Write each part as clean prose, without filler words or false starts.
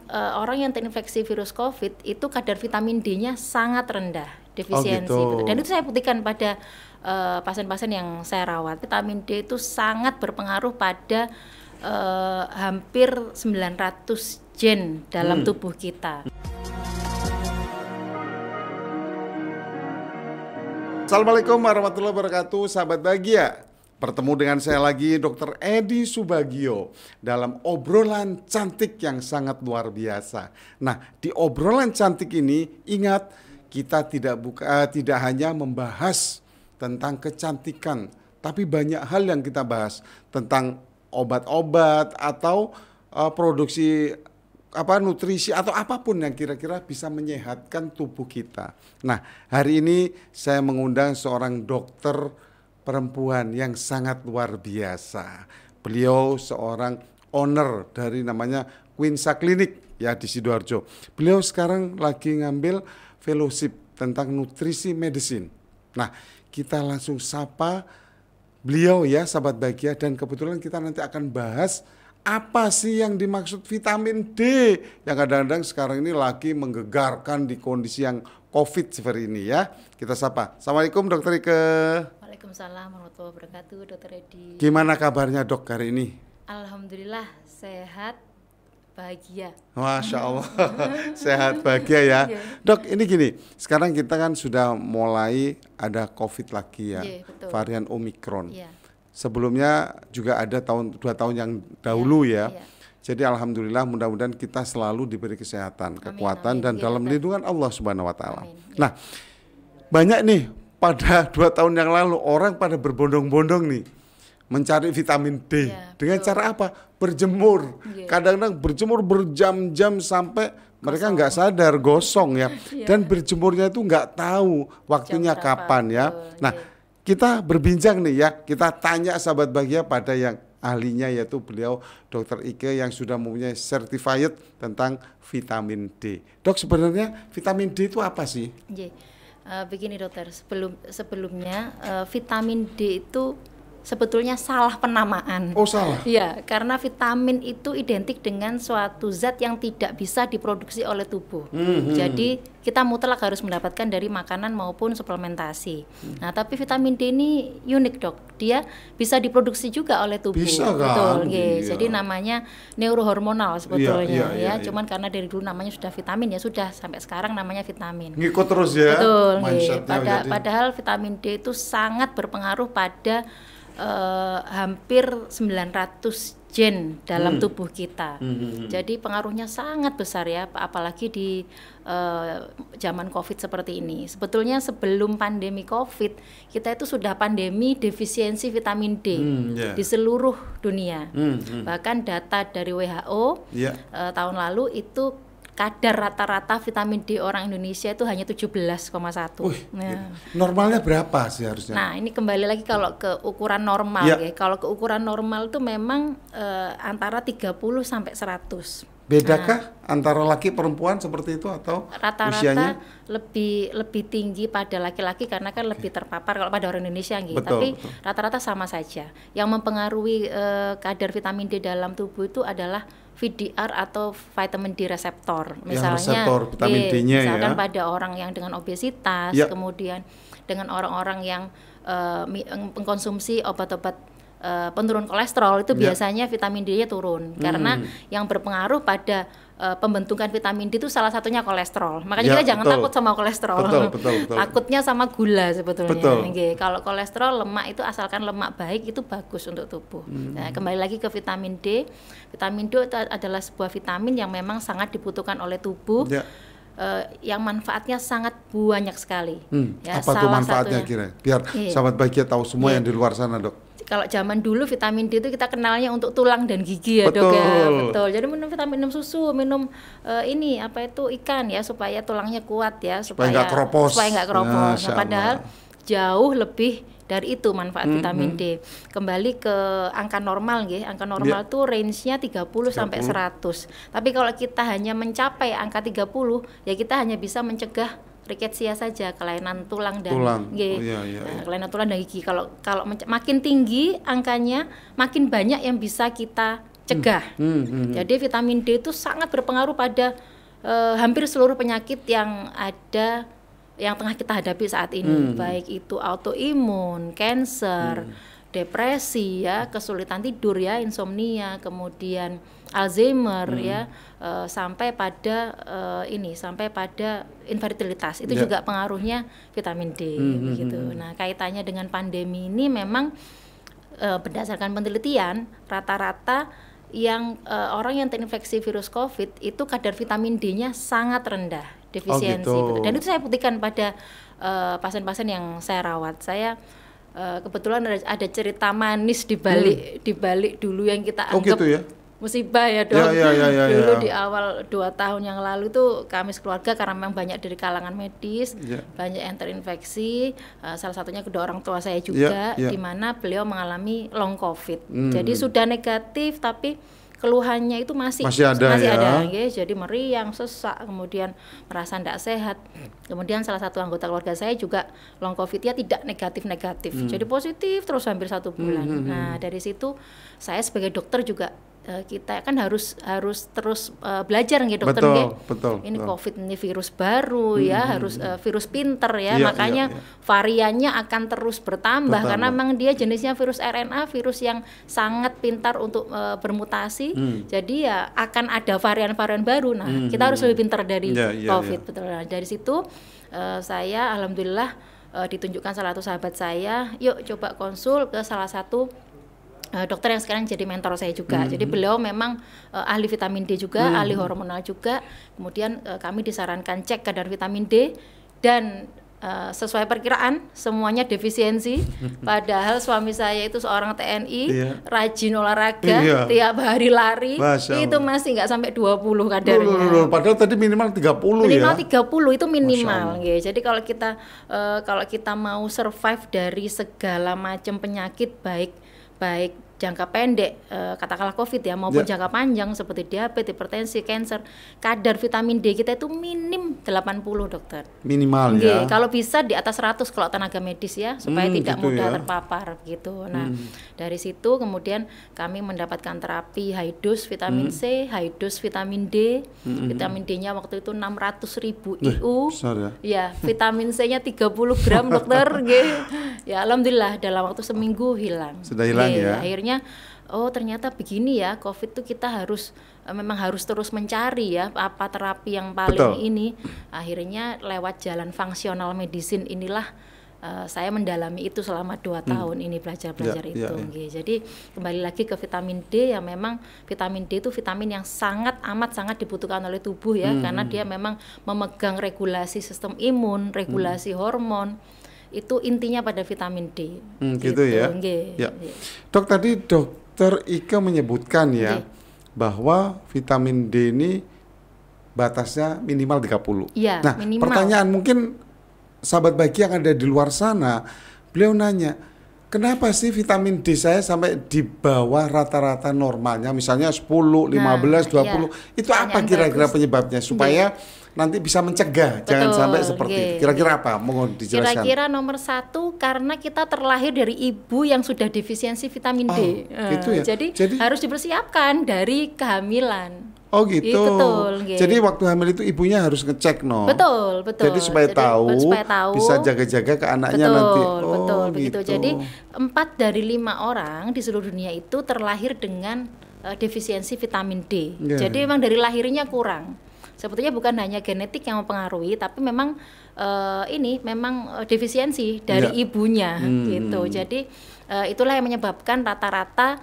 Orang yang terinfeksi virus COVID itu kadar vitamin D-nya sangat rendah, defisiensi. Oh gitu. Dan itu saya buktikan pada pasien-pasien yang saya rawat. Vitamin D itu sangat berpengaruh pada hampir 900 gen dalam tubuh kita. Assalamualaikum warahmatullahi wabarakatuh, sahabat bahagia. Bertemu dengan saya lagi, Dr. Edi Subagio, dalam obrolan cantik yang sangat luar biasa. Nah, di obrolan cantik ini, ingat, kita tidak hanya membahas tentang kecantikan, tapi banyak hal yang kita bahas tentang obat-obat atau produksi nutrisi atau apapun yang kira-kira bisa menyehatkan tubuh kita. Nah, hari ini saya mengundang seorang dokter perempuan yang sangat luar biasa. Beliau seorang owner dari namanya Quinsa Clinic ya di Sidoarjo. Beliau sekarang lagi ngambil fellowship tentang nutrisi medicine. Nah, kita langsung sapa beliau ya, sahabat bahagia, dan kebetulan kita nanti akan bahas apa sih yang dimaksud vitamin D yang kadang-kadang sekarang ini lagi menggegarkan di kondisi yang COVID seperti ini ya. Kita sapa. Assalamualaikum Dokter Ike. Waalaikumsalam warahmatullahi wabarakatuh, Dokter Edi. Gimana kabarnya Dok hari ini? Alhamdulillah sehat, bahagia. Masya Allah, sehat bahagia ya. Dok, ini gini, sekarang kita kan sudah mulai ada COVID lagi ya, varian Omikron. Sebelumnya juga ada 2 tahun yang dahulu ya. Jadi alhamdulillah, mudah-mudahan kita selalu diberi kesehatan, kekuatan, dan dalam lindungan Allah Subhanahu wa Ta'ala. Nah, banyak nih pada 2 tahun yang lalu orang pada berbondong-bondong nih mencari vitamin D dengan cara apa? Berjemur. Kadang-kadang berjemur berjam-jam sampai mereka nggak sadar gosong ya. Dan berjemurnya itu nggak tahu waktunya kapan ya. Nah, kita berbincang nih ya, kita tanya sahabat bahagia pada yang ahlinya, yaitu beliau Dr. Ike yang sudah mempunyai certified tentang vitamin D. Dok, sebenarnya vitamin D itu apa sih? Begini dokter, sebelumnya vitamin D itu sebetulnya salah penamaan. Oh salah? Iya, karena vitamin itu identik dengan suatu zat yang tidak bisa diproduksi oleh tubuh. Jadi kita mutlak harus mendapatkan dari makanan maupun suplementasi. Nah, tapi vitamin D ini unik dok, dia bisa diproduksi juga oleh tubuh. Bisa kan? Betul, jadi namanya neurohormonal sebetulnya ya. Cuman karena dari dulu namanya sudah vitamin ya sudah sampai sekarang namanya vitamin. Ngikut terus ya. Betul. Padahal vitamin D itu sangat berpengaruh pada hampir 900 gen dalam tubuh kita. Jadi pengaruhnya sangat besar ya, apalagi di zaman COVID seperti ini. Sebetulnya sebelum pandemi COVID, kita itu sudah pandemi defisiensi vitamin D di seluruh dunia. Bahkan data dari WHO tahun lalu itu kadar rata-rata vitamin D orang Indonesia itu hanya 17,1. Normalnya berapa sih harusnya? Nah, ini kembali lagi kalau ke ukuran normal ya. Kalau ke ukuran normal itu memang antara 30 sampai 100. Bedakah antara laki perempuan seperti itu atau rata-rata lebih tinggi pada laki-laki karena kan lebih terpapar kalau pada orang Indonesia gitu. Tapi rata-rata sama saja. Yang mempengaruhi kadar vitamin D dalam tubuh itu adalah VDR atau vitamin D reseptor. Misalnya reseptor vitamin D-nya misalkan pada orang yang dengan obesitas, kemudian dengan orang-orang yang mengkonsumsi obat-obat penurun kolesterol itu biasanya vitamin D-nya turun karena yang berpengaruh pada pembentukan vitamin D itu salah satunya kolesterol. Makanya kita jangan takut sama kolesterol. Takutnya sama gula sebetulnya. Kalau kolesterol, lemak itu asalkan lemak baik itu bagus untuk tubuh. Nah, kembali lagi ke vitamin D. Vitamin D itu adalah sebuah vitamin yang memang sangat dibutuhkan oleh tubuh. Yang manfaatnya sangat banyak sekali. Apa tuh manfaatnya kira? Biar sahabat bahagia tahu semua yang di luar sana, Dok. Kalau zaman dulu vitamin D itu kita kenalnya untuk tulang dan gigi ya dok ya. Betul. Jadi minum vitamin, minum susu, minum ikan ya supaya tulangnya kuat ya, supaya nggak keropos. Nah, padahal jauh lebih dari itu manfaat vitamin D. Kembali ke angka normal nggih. Angka normal tuh range-nya 30 sampai 100. Tapi kalau kita hanya mencapai angka 30, ya kita hanya bisa mencegah riketsia saja, kelainan tulang dan kelainan tulang dan gigi. Kalau makin tinggi angkanya, makin banyak yang bisa kita cegah. Jadi vitamin D itu sangat berpengaruh pada hampir seluruh penyakit yang ada yang tengah kita hadapi saat ini, baik itu autoimun, cancer, depresi ya, kesulitan tidur ya, insomnia, kemudian Alzheimer ya, sampai pada sampai pada infertilitas itu juga pengaruhnya vitamin D begitu. Nah, kaitannya dengan pandemi ini memang berdasarkan penelitian rata-rata yang orang yang terinfeksi virus COVID itu kadar vitamin D-nya sangat rendah, defisiensi. Gitu. Dan itu saya buktikan pada pasien-pasien yang saya rawat. Saya kebetulan ada cerita manis di balik dulu yang kita anggap gitu ya? musibah ya dok. Dulu di awal 2 tahun yang lalu tuh kami sekeluarga karena memang banyak dari kalangan medis, banyak yang terinfeksi. Salah satunya kedua orang tua saya juga, di mana beliau mengalami long COVID. Jadi sudah negatif tapi keluhannya itu masih ada ya. Jadi meriang, sesak, kemudian merasa tidak sehat. Kemudian salah satu anggota keluarga saya juga long COVID-nya tidak negatif. Jadi positif terus hampir 1 bulan. Nah, dari situ saya sebagai dokter juga kita kan harus terus belajar nggih dokter nggih. Ini COVID ini virus baru ya, harus virus pinter ya. Makanya variannya akan terus bertambah karena memang dia jenisnya virus RNA, virus yang sangat pintar untuk bermutasi. Jadi ya akan ada varian-varian baru. Nah, kita harus lebih pintar dari COVID betul. Nah, dari situ saya alhamdulillah ditunjukkan salah satu sahabat saya, yuk coba konsul ke salah satu dokter yang sekarang jadi mentor saya juga. Jadi beliau memang ahli vitamin D juga, ahli hormonal juga. Kemudian kami disarankan cek kadar vitamin D dan sesuai perkiraan semuanya defisiensi. Padahal suami saya itu seorang TNI, rajin olahraga, tiap hari lari, itu masih nggak sampai 20 kadarnya. Padahal tadi minimal 30 minimal 30 itu minimal. Jadi kalau kita mau survive dari segala macam penyakit baik jangka pendek, katakanlah COVID ya, maupun jangka panjang seperti diabetes, hipertensi, cancer, kadar vitamin D kita itu minim 80 dokter. Minimal ya. Kalau bisa di atas 100 kalau tenaga medis ya, supaya tidak gitu mudah terpapar gitu. Nah, dari situ kemudian kami mendapatkan terapi high dose vitamin C, high dose vitamin D. Vitamin D-nya waktu itu 600.000 IU. Ya, vitamin C-nya 30 gram dokter. Ya, alhamdulillah dalam waktu seminggu hilang. Sudah hilang ya. Akhirnya ternyata begini ya, COVID itu kita memang harus terus mencari ya apa terapi yang paling ini. Akhirnya lewat jalan fungsional medicine inilah saya mendalami itu selama 2 tahun ini belajar itu. Jadi kembali lagi ke vitamin D ya, memang vitamin D itu vitamin yang sangat dibutuhkan oleh tubuh ya, karena dia memang memegang regulasi sistem imun, regulasi hormon. Itu intinya pada vitamin D. Gitu ya. Dok, tadi Dokter Ika menyebutkan ya bahwa vitamin D ini batasnya minimal 30. Nah, minimal. Pertanyaan mungkin sahabat Bagi yang ada di luar sana, beliau nanya, kenapa sih vitamin D saya sampai di bawah rata-rata normalnya, misalnya 10, 15, 20. Itu apa kira-kira penyebabnya supaya nanti bisa mencegah, jangan sampai seperti itu. Kira-kira apa? Mohon dijelaskan. Kira-kira nomor 1 karena kita terlahir dari ibu yang sudah defisiensi vitamin D. Gitu ya? Jadi harus dipersiapkan dari kehamilan. Oh gitu. Betul. Jadi waktu hamil itu ibunya harus ngecek Betul. Jadi supaya tahu bisa jaga-jaga ke anaknya nanti. Betul begitu. Jadi 4 dari 5 orang di seluruh dunia itu terlahir dengan defisiensi vitamin D. Jadi memang dari lahirnya kurang. Sebetulnya bukan hanya genetik yang mempengaruhi, tapi memang memang defisiensi dari ibunya gitu. Jadi itulah yang menyebabkan rata-rata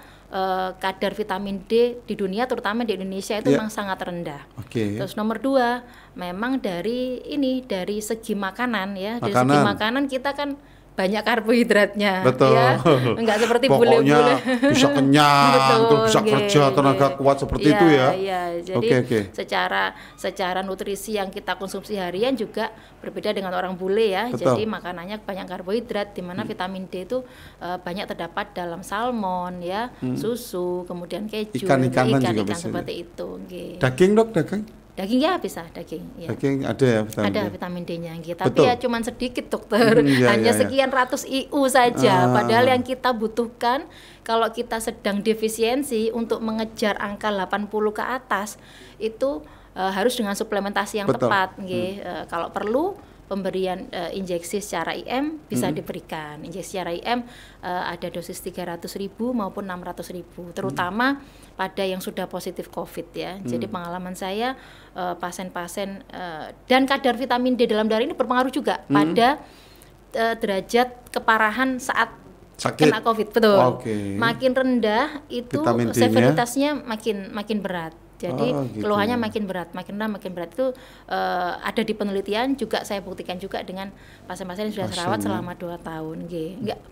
kadar vitamin D di dunia, terutama di Indonesia itu memang sangat rendah. Terus nomor 2, memang dari segi makanan ya. Dari segi makanan kita kan banyak karbohidratnya. Ya. Enggak seperti bule-bule. Pokoknya bisa kenyang, terus bisa kerja, tenaga kuat seperti itu ya. Iya, jadi secara nutrisi yang kita konsumsi harian juga berbeda dengan orang bule ya. Jadi makanannya banyak karbohidrat, di mana vitamin D itu banyak terdapat dalam salmon ya, susu, kemudian keju, ikan-ikanan juga seperti itu. Daging dok, daging? Daging ya bisa, daging. Ya. Daging ada ya vitamin ada D? vitamin D-nya, gitu. Tapi Betul. ya cuman sedikit dokter, hanya sekian ratus IU saja. Padahal yang kita butuhkan kalau kita sedang defisiensi untuk mengejar angka 80 ke atas itu harus dengan suplementasi yang tepat. Kalau perlu pemberian injeksi secara IM bisa diberikan. Injeksi secara IM ada dosis 300.000 maupun 600.000, terutama pada yang sudah positif COVID ya. Jadi pengalaman saya pasien-pasien dan kadar vitamin D dalam darah ini berpengaruh juga pada derajat keparahan saat kena COVID. Betul. Makin rendah itu severitasnya makin berat. Jadi keluhannya makin berat, makin rendah makin berat. Itu ada di penelitian juga, saya buktikan juga dengan pasien-pasien yang sudah terawat selama 2 tahun.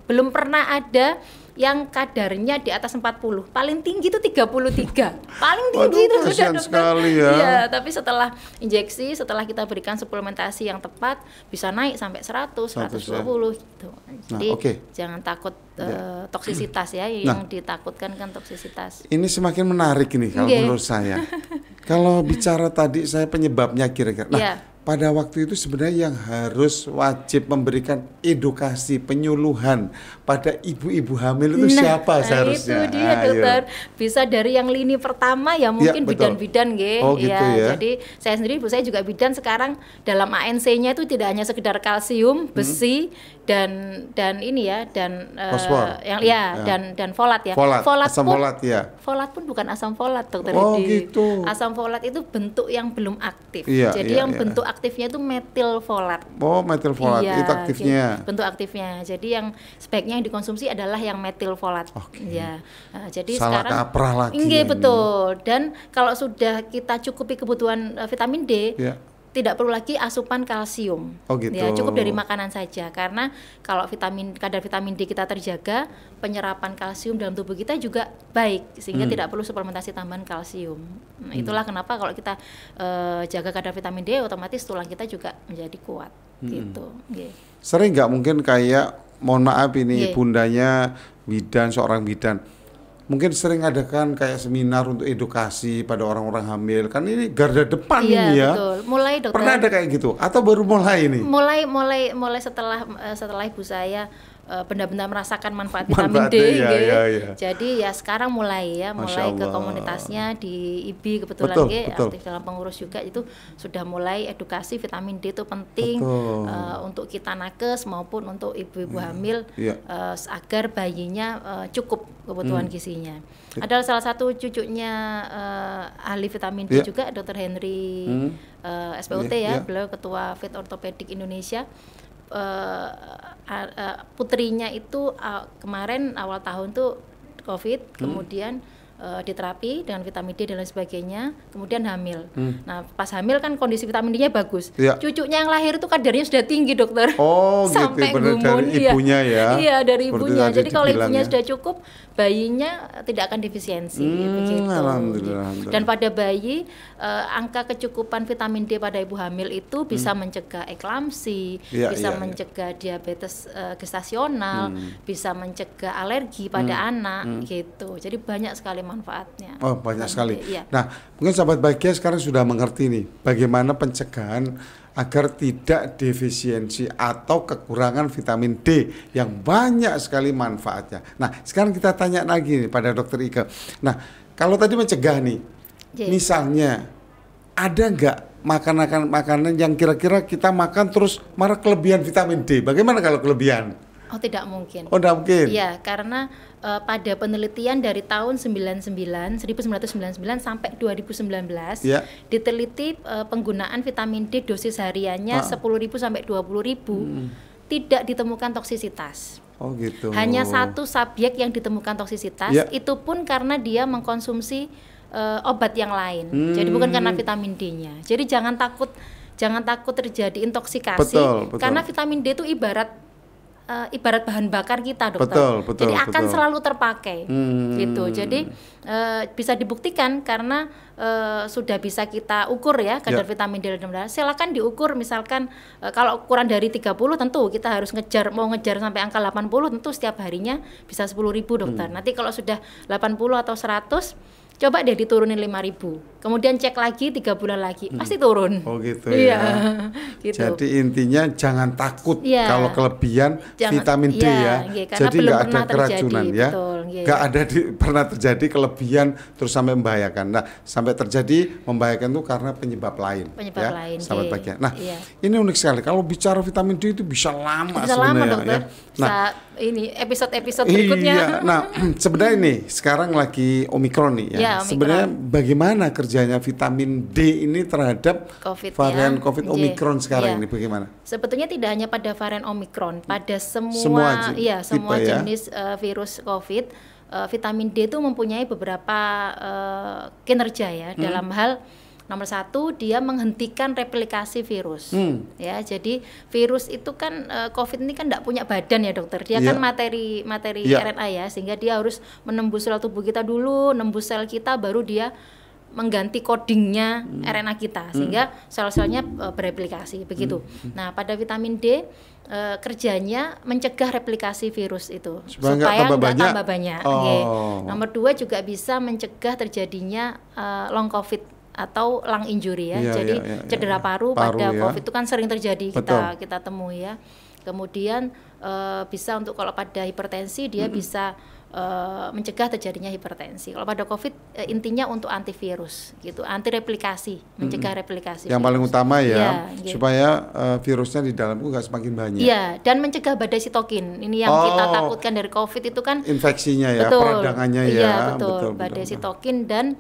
Belum pernah ada yang kadarnya di atas 40, paling tinggi itu 33. Paling tinggi itu sudah dokter. Sekali ya. Iya, tapi setelah injeksi, setelah kita berikan suplementasi yang tepat bisa naik sampai 100, 120 gitu. Jadi jangan takut toksisitas ya, yang ditakutkan kan toksisitas. Ini semakin menarik ini kalau menurut saya. Kalau bicara tadi saya penyebabnya kira-kira. Nah, pada waktu itu sebenarnya yang harus wajib memberikan edukasi, penyuluhan pada ibu-ibu hamil itu siapa seharusnya? Itu dia dokter. Bisa dari yang lini pertama ya mungkin bidan-bidan Jadi saya sendiri, saya juga bidan sekarang dalam ANC-nya itu tidak hanya sekedar kalsium, besi dan ini ya dan dan folat ya. Folat pun bukan asam folat dokter. Gitu. Asam folat itu bentuk yang belum aktif. Jadi yang bentuk aktifnya itu metil folat. Metil folat itu aktifnya. Bentuk aktifnya. Jadi yang sebaiknya yang dikonsumsi adalah yang metil folat. Jadi salah sekarang kaprah lagi. Betul. Dan kalau sudah kita cukupi kebutuhan vitamin D, tidak perlu lagi asupan kalsium. Ya, cukup dari makanan saja. Karena kalau kadar vitamin D kita terjaga, penyerapan kalsium dalam tubuh kita juga baik, sehingga tidak perlu suplementasi tambahan kalsium. Nah, itulah kenapa kalau kita jaga kadar vitamin D, otomatis tulang kita juga menjadi kuat. Gitu. Sering nggak mungkin kayak, mohon maaf ini bundanya seorang bidan, mungkin sering adakan kayak seminar untuk edukasi pada orang-orang hamil, kan ini garda depan ini ya. Betul. Mulai dokter. Pernah ada kayak gitu atau baru mulai ini? Mulai setelah ibu saya benar-benar merasakan manfaat vitamin D. Jadi ya sekarang mulai ke komunitasnya di IBI kebetulan aktif dalam pengurus juga, itu sudah mulai edukasi vitamin D itu penting untuk kita nakes maupun untuk ibu-ibu hamil agar bayinya cukup kebutuhan gizinya. Adalah salah satu cucunya ahli vitamin D juga, Dr. Henry SPOT beliau ketua Fit Orthopedic Indonesia. Putrinya itu kemarin awal tahun tuh COVID, kemudian diterapi dengan vitamin D dan lain sebagainya, kemudian hamil. Nah, pas hamil kan kondisi vitamin D-nya bagus. Cucunya yang lahir itu kadarnya sudah tinggi, dokter. Sampai gitu, dari ibunya ya. Iya, dari ibunya. Jadi kalau ibunya sudah cukup, bayinya tidak akan defisiensi begitu. Alhamdulillah. Dan pada bayi angka kecukupan vitamin D pada ibu hamil itu bisa mencegah eklamsi, bisa mencegah diabetes gestasional, bisa mencegah alergi pada anak gitu. Jadi banyak sekali manfaatnya. Banyak sekali. Nah, mungkin sahabat bahagia sekarang sudah mengerti nih bagaimana pencegahan agar tidak defisiensi atau kekurangan vitamin D yang banyak sekali manfaatnya. Nah, sekarang kita tanya lagi nih pada Dokter Ike. Nah, kalau tadi mencegah nih, misalnya ada nggak makanan yang kira-kira kita makan terus malah kelebihan vitamin D? Bagaimana kalau kelebihan? Tidak mungkin. Tidak mungkin. Iya, karena pada penelitian dari tahun 1999 sampai 2019 diteliti penggunaan vitamin D dosis hariannya 10.000 sampai 20.000 tidak ditemukan toksisitas. Gitu. Hanya satu subjek yang ditemukan toksisitas, itu pun karena dia mengkonsumsi obat yang lain. Jadi bukan karena vitamin D-nya. Jadi jangan takut terjadi intoksikasi, karena vitamin D itu ibarat bahan bakar kita, dokter. Jadi akan selalu terpakai, gitu. Jadi bisa dibuktikan karena sudah bisa kita ukur ya kadar vitamin D dalam darah. Silakan diukur, misalkan kalau kurang dari 30 tentu kita harus mau ngejar sampai angka 80, tentu setiap harinya bisa 10.000, dokter. Nanti kalau sudah 80 atau 100 coba deh diturunin 5.000, kemudian cek lagi 3 bulan lagi, pasti turun. Oh gitu Iya, ya. gitu. Jadi intinya jangan takut Iya. kalau kelebihan vitamin D ya. Karena Jadi belum nggak ada pernah keracunan terjadi, ya. betul, Nggak ada pernah terjadi kelebihan terus sampai membahayakan. Nah, sampai terjadi membahayakan itu karena penyebab lain. Penyebab ya, lain. sahabat bahagia. Nah, iya. ini unik sekali. Kalau bicara vitamin D itu bisa lama Bisa sebenarnya lama dokter. ya. Nah, ini episode berikutnya. Iya, nah sebenarnya nih sekarang lagi Omikron nih ya. Ya, sebenarnya bagaimana kerjanya vitamin D ini terhadap COVID, varian ya. COVID Omikron sekarang ini bagaimana? Sebetulnya tidak hanya pada varian Omikron, pada semua jenis virus COVID, vitamin D itu mempunyai beberapa kinerja ya dalam hal. Nomor 1, dia menghentikan replikasi virus. Ya, jadi virus itu kan COVID ini kan tidak punya badan ya dokter. Dia kan materi RNA ya, sehingga dia harus menembus sel tubuh kita dulu, nembus sel kita, baru dia mengganti codingnya RNA kita, sehingga sel-selnya bereplikasi begitu. Nah, pada vitamin D kerjanya mencegah replikasi virus itu supaya nggak tambah banyak. Nomor 2 juga bisa mencegah terjadinya long COVID atau lung injury ya, jadi cedera paru pada COVID itu kan sering terjadi. Kita temui ya. Kemudian bisa untuk kalau pada hipertensi dia bisa mencegah terjadinya hipertensi. Kalau pada COVID intinya untuk antivirus gitu, anti replikasi, mencegah replikasi. Yang virus. paling utama ya, supaya virusnya di dalam itu nggak semakin banyak. Iya, dan mencegah badai sitokin. Ini yang kita takutkan dari COVID itu kan infeksinya ya, betul, peradangannya ya. Iya, betul. Badai sitokin dan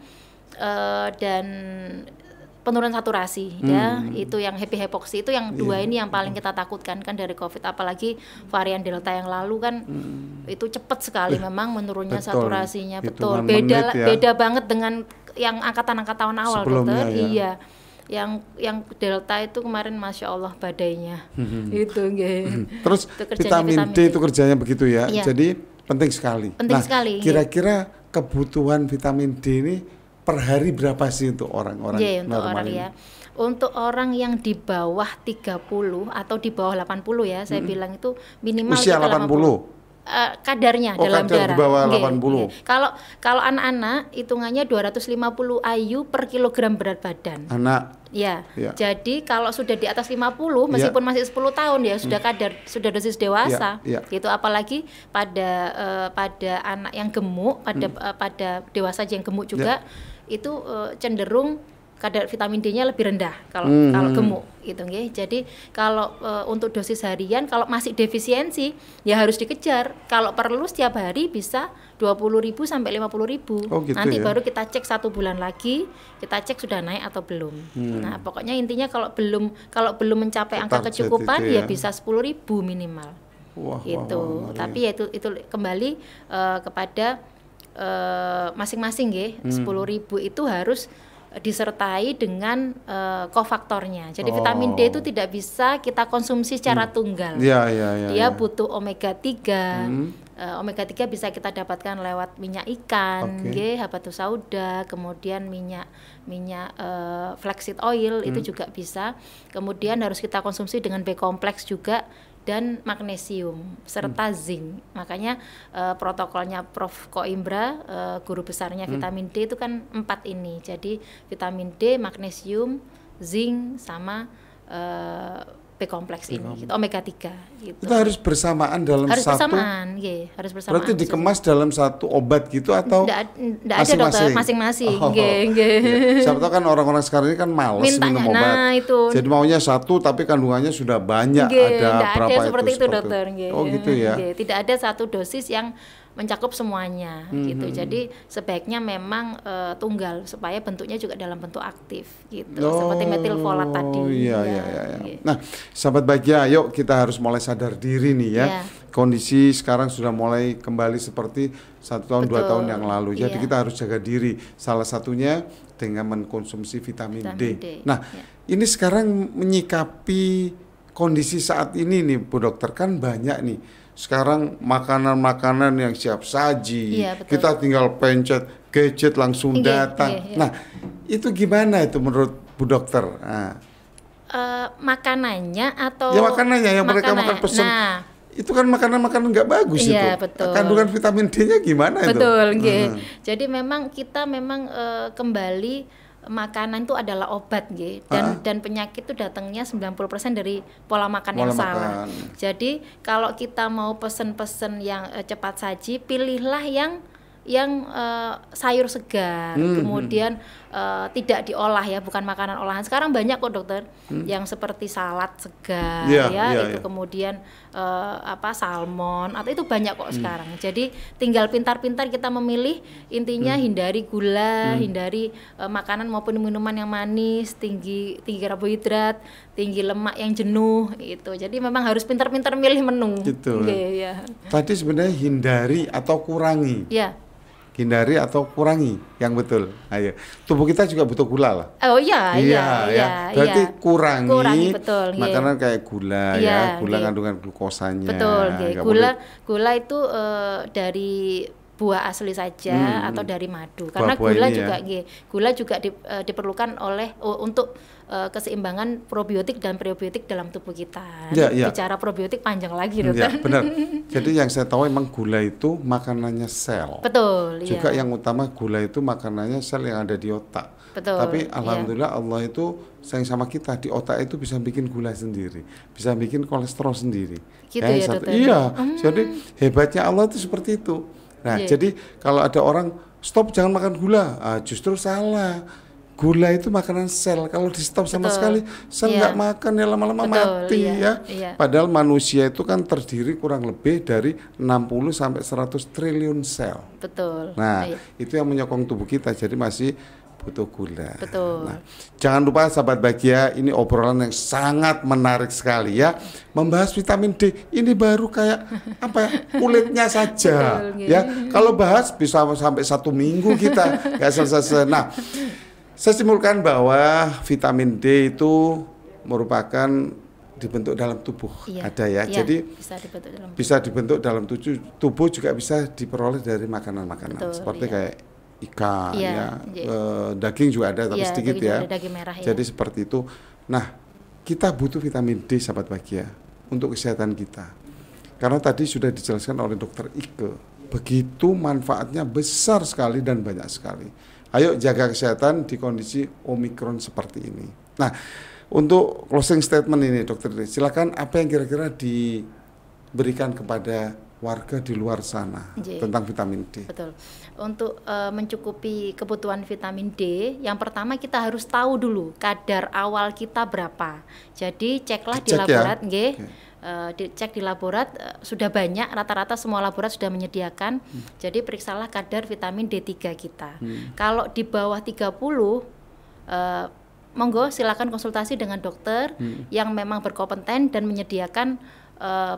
penurunan saturasi ya, itu yang happy hypoxia itu yang dua ini yang paling kita takutkan kan dari COVID, apalagi varian Delta yang lalu kan itu cepat sekali memang menurunnya saturasinya, betul. Beda banget dengan yang angkatan tahun awal dokter. Iya. Yang Delta itu kemarin Masya Allah badainya itu Terus vitamin D itu kerjanya begitu ya, jadi penting sekali. Sekali. Kira-kira kebutuhan vitamin D ini per hari berapa sih untuk orang-orang normal ini? Untuk orang yang di bawah 30 atau di bawah 80 ya, saya bilang itu minimal usia 80. Kadarnya dalam darah. Di bawah 80. Kalau anak-anak hitungannya 250 IU per kilogram berat badan. Anak. Ya. Jadi kalau sudah di atas 50 meskipun masih 10 tahun ya sudah dosis dewasa. Gitu, apalagi pada anak yang gemuk, pada dewasa yang gemuk juga itu cenderung kadar vitamin D-nya lebih rendah kalau gemuk gitu nggih. Jadi kalau untuk dosis harian kalau masih defisiensi ya harus dikejar. Kalau perlu setiap hari bisa 20.000 sampai 50.000. Gitu nanti ya? Baru kita cek 1 bulan lagi, kita cek sudah naik atau belum. Nah, pokoknya intinya kalau belum mencapai angka kecukupan ya bisa 10.000 minimal. Gitu. Tapi ya itu kembali kepada masing-masing nggih. 10.000 itu harus disertai dengan kofaktornya. Jadi vitamin D itu tidak bisa kita konsumsi secara tunggal. Dia butuh omega 3. Omega 3 bisa kita dapatkan lewat minyak ikan, habatus sauda, kemudian minyak flaxseed oil itu juga bisa. Kemudian harus kita konsumsi dengan B kompleks juga, dan magnesium serta zinc. Makanya protokolnya Prof. Koimbra, guru besarnya vitamin D itu kan 4 ini. Jadi vitamin D, magnesium, zinc sama B kompleks ini, gitu, omega 3 gitu. Itu harus bersamaan dalam satu. Harus bersamaan. Berarti dikemas dalam satu obat gitu atau enggak ada dokter, masing-masing. Siapa tahu kan orang-orang sekarang ini kan malas minum obat. Jadi maunya satu tapi kandungannya sudah banyak, ada berapa itu. Seperti itu dokter. Gitu ya. Tidak ada satu dosis yang mencakup semuanya gitu. Jadi sebaiknya memang tunggal supaya bentuknya juga dalam bentuk aktif gitu. Seperti metilfolat tadi. Iya. Nah, sahabat bahagia, yuk kita harus mulai sadar diri nih ya. Kondisi sekarang sudah mulai kembali seperti 1 tahun 2 tahun yang lalu. Jadi kita harus jaga diri. Salah satunya dengan mengkonsumsi vitamin D. Nah, ini sekarang menyikapi kondisi saat ini nih Bu Dokter, kan banyak nih sekarang makanan-makanan yang siap saji, kita tinggal pencet gadget langsung datang. Nah, itu gimana itu menurut Bu Dokter? Makanannya atau makanannya yang mereka makan pesen itu kan makanan-makanan nggak bagus itu. Betul. Kandungan vitamin D-nya gimana itu? Betul, Jadi memang kita kembali makanan itu adalah obat, dan penyakit itu datangnya 90% dari pola makan yang salah. Jadi kalau kita mau pesen-pesen yang cepat saji, pilihlah yang sayur segar, kemudian tidak diolah ya, bukan makanan olahan. Sekarang banyak kok dokter yang seperti salad segar kemudian salmon atau itu banyak kok sekarang. Jadi tinggal pintar-pintar kita memilih, intinya hindari gula, hindari makanan maupun minuman yang manis, tinggi karbohidrat, tinggi lemak yang jenuh itu. Jadi memang harus pintar-pintar milih menu. Gitu. Tadi sebenarnya hindari atau kurangi. Hindari atau kurangi yang betul. Ayo, tubuh kita juga butuh gula lah. Oh iya. Berarti kurangi betul, makanan kayak gula gula kandungan glukosanya. Betul, gula itu dari buah asli saja atau dari madu. Karena gula juga diperlukan untuk keseimbangan probiotik dan prebiotik dalam tubuh kita. Bicara probiotik panjang lagi, dokter. Benar. Jadi yang saya tahu emang gula itu makanannya sel. Betul. Juga yang utama gula itu makanannya sel yang ada di otak. Betul. Tapi alhamdulillah Allah itu sayang sama kita, di otak itu bisa bikin gula sendiri, bisa bikin kolesterol sendiri. Gitu ya, dokter? Iya. Jadi hebatnya Allah itu seperti itu. Nah, jadi kalau ada orang stop jangan makan gula, justru salah. Gula itu makanan sel. Kalau di stop sama sekali, sel nggak makan ya lama-lama mati ya. Padahal manusia itu kan terdiri kurang lebih dari 60 sampai 100 triliun sel. Betul. Nah, itu yang menyokong tubuh kita. Jadi masih butuh gula. Betul. Nah, jangan lupa sahabat bahagia, ini obrolan yang sangat menarik sekali ya. Membahas vitamin D ini baru kayak kulitnya saja. Betul, ya. Kalau bahas bisa sampai 1 minggu kita nggak selesai. Nah, saya simpulkan bahwa vitamin D itu merupakan dibentuk dalam tubuh, ada ya. Jadi bisa dibentuk dalam tubuh juga bisa diperoleh dari makanan-makanan. Betul, seperti kayak ikan daging juga ada tapi sedikit ya. Daging merah, jadi seperti itu. Nah, kita butuh vitamin D sahabat bahagia untuk kesehatan kita. Karena tadi sudah dijelaskan oleh Dokter Ike, begitu manfaatnya besar sekali dan banyak sekali. Ayo jaga kesehatan di kondisi Omikron seperti ini. Nah, untuk closing statement ini Dokter, silakan apa yang kira-kira diberikan kepada warga di luar sana tentang vitamin D. Betul. Untuk mencukupi kebutuhan vitamin D, yang pertama kita harus tahu dulu kadar awal kita berapa. Jadi ceklah di laborat, dicek di laborat sudah banyak, rata-rata semua laborat sudah menyediakan. Jadi periksalah kadar vitamin D3 kita. Kalau di bawah 30, monggo silakan konsultasi dengan dokter yang memang berkompeten dan menyediakan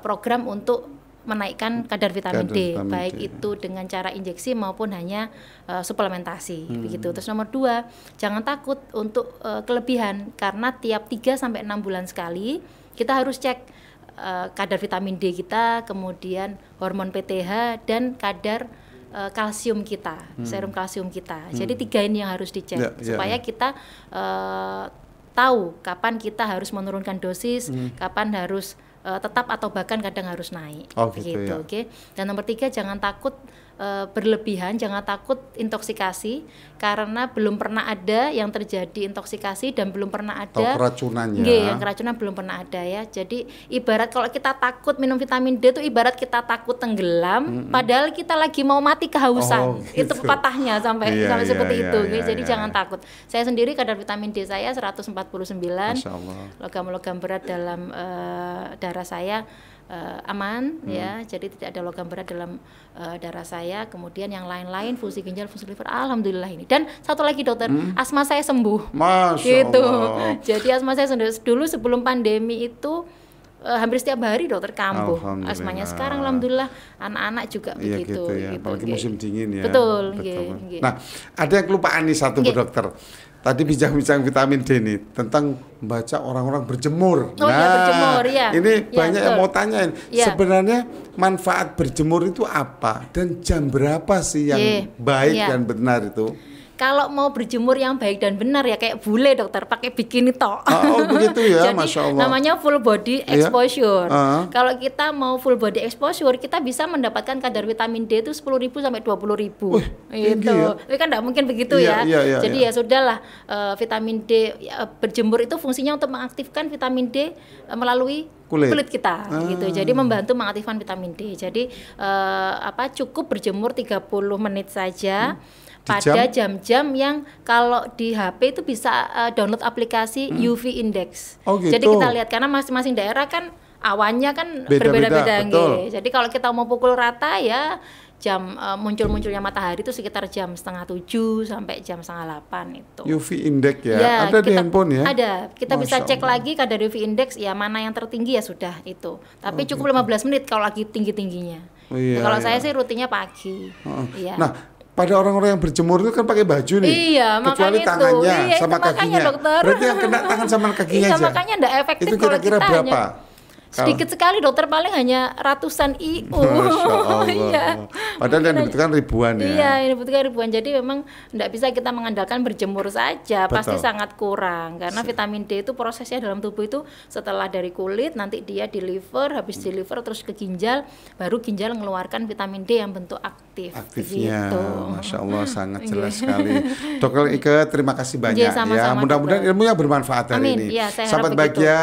program untuk menaikkan kadar vitamin D, baik itu dengan cara injeksi maupun hanya suplementasi begitu. Terus nomor 2, jangan takut untuk kelebihan, karena tiap 3 sampai 6 bulan sekali kita harus cek kadar vitamin D kita, kemudian hormon PTH dan kadar kalsium kita, serum kalsium kita. Jadi 3 ini yang harus dicek supaya kita tahu kapan kita harus menurunkan dosis, kapan harus tetap atau bahkan kadang harus naik. Begitu, oke. Dan nomor 3, jangan takut berlebihan, jangan takut intoksikasi, karena belum pernah ada yang terjadi intoksikasi dan belum pernah ada keracunan yang keracunan belum pernah ada ya. Jadi ibarat kalau kita takut minum vitamin D itu ibarat kita takut tenggelam, padahal kita lagi mau mati kehausan. Itu pepatahnya sampai seperti itu. Jadi jangan takut. Saya sendiri kadar vitamin D saya 149. Logam-logam berat dalam darah saya aman ya, jadi tidak ada logam berat dalam darah saya. Kemudian yang lain-lain, fungsi ginjal, fungsi liver, alhamdulillah ini. Dan satu lagi dokter, asma saya sembuh. Masya Allah. Jadi asma saya dulu sebelum pandemi itu hampir setiap hari dokter kambuh asmanya. Sekarang alhamdulillah anak-anak juga begitu. Apalagi musim dingin ya. Betul. Nah, ada yang kelupaan nih satu Bu Dokter. Tadi bincang-bincang vitamin D nih tentang membaca orang-orang berjemur. Berjemur ya. Ini banyak yang mau tanyain. Sebenarnya manfaat berjemur itu apa dan jam berapa sih yang baik dan benar itu? kalau mau berjemur yang baik dan benar ya kayak bule dokter, pakai bikini tok. Oh begitu ya. Jadi, Masya Allah. namanya full body exposure. Iya. Kalau kita mau full body exposure, kita bisa mendapatkan kadar vitamin D itu 10.000 sampai 20.000. Gitu. Ya? Tapi kan tidak mungkin begitu Iya, ya. iya, Jadi iya. ya sudahlah, vitamin D berjemur itu fungsinya untuk mengaktifkan vitamin D melalui kulit kita gitu. Jadi membantu mengaktifkan vitamin D. Jadi cukup berjemur 30 menit saja. Pada jam-jam yang kalau di HP itu bisa download aplikasi UV Index. Oh, gitu. Jadi kita lihat karena masing-masing daerah kan awannya kan Beda-beda, berbeda-beda betul. Jadi kalau kita mau pukul rata ya jam muncul-munculnya matahari itu sekitar jam 6:30 sampai jam 7:30 itu. UV index ya, ada di handphone ya? Ada, kita bisa Masya cek Allah. lagi kadar UV index ya mana yang tertinggi ya sudah itu. Tapi cukup 15 menit kalau lagi tinggi-tingginya. Iya, Kalau iya. saya sih rutinnya pagi. Iya. Nah, pada orang-orang yang berjemur itu kan pakai baju nih. Iya, kecuali makanya tangannya itu. Iya, sama itu makanya, kakinya. dokter. Berarti yang kena tangan sama kakinya Iya, aja. makanya enggak efektif Itu kalau kira-kira kita berapa? sedikit sekali dokter, paling hanya ratusan IU. Masya Allah. Iya. Padahal yang dibutuhkan ribuan ya. Iya, yang dibutuhkan ribuan. Jadi memang tidak bisa kita mengandalkan berjemur saja, pasti Betul. sangat kurang. Karena vitamin D itu prosesnya dalam tubuh itu setelah dari kulit nanti dia di liver, habis di liver terus ke ginjal, baru ginjal mengeluarkan vitamin D yang bentuk aktif. Aktifnya, Gitu. Masya Allah sangat jelas sekali. Dokter Ike, terima kasih banyak Iya, sama-sama, ya. Mudah-mudahan dokter. ilmunya bermanfaat hari Amin. ini. Iya, saya Sahabat harap begitu. Bahagia,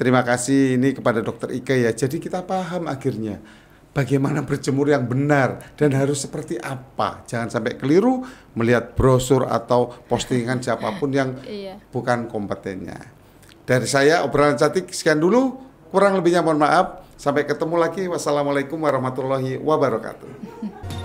terima kasih ini kepada Dokter Ike ya. Jadi kita paham akhirnya bagaimana berjemur yang benar dan harus seperti apa. Jangan sampai keliru melihat brosur atau postingan siapapun yang Iya. bukan kompetennya. Dari saya obrolan cantik sekian dulu. Kurang lebihnya mohon maaf. Sampai ketemu lagi. Wassalamualaikum warahmatullahi wabarakatuh.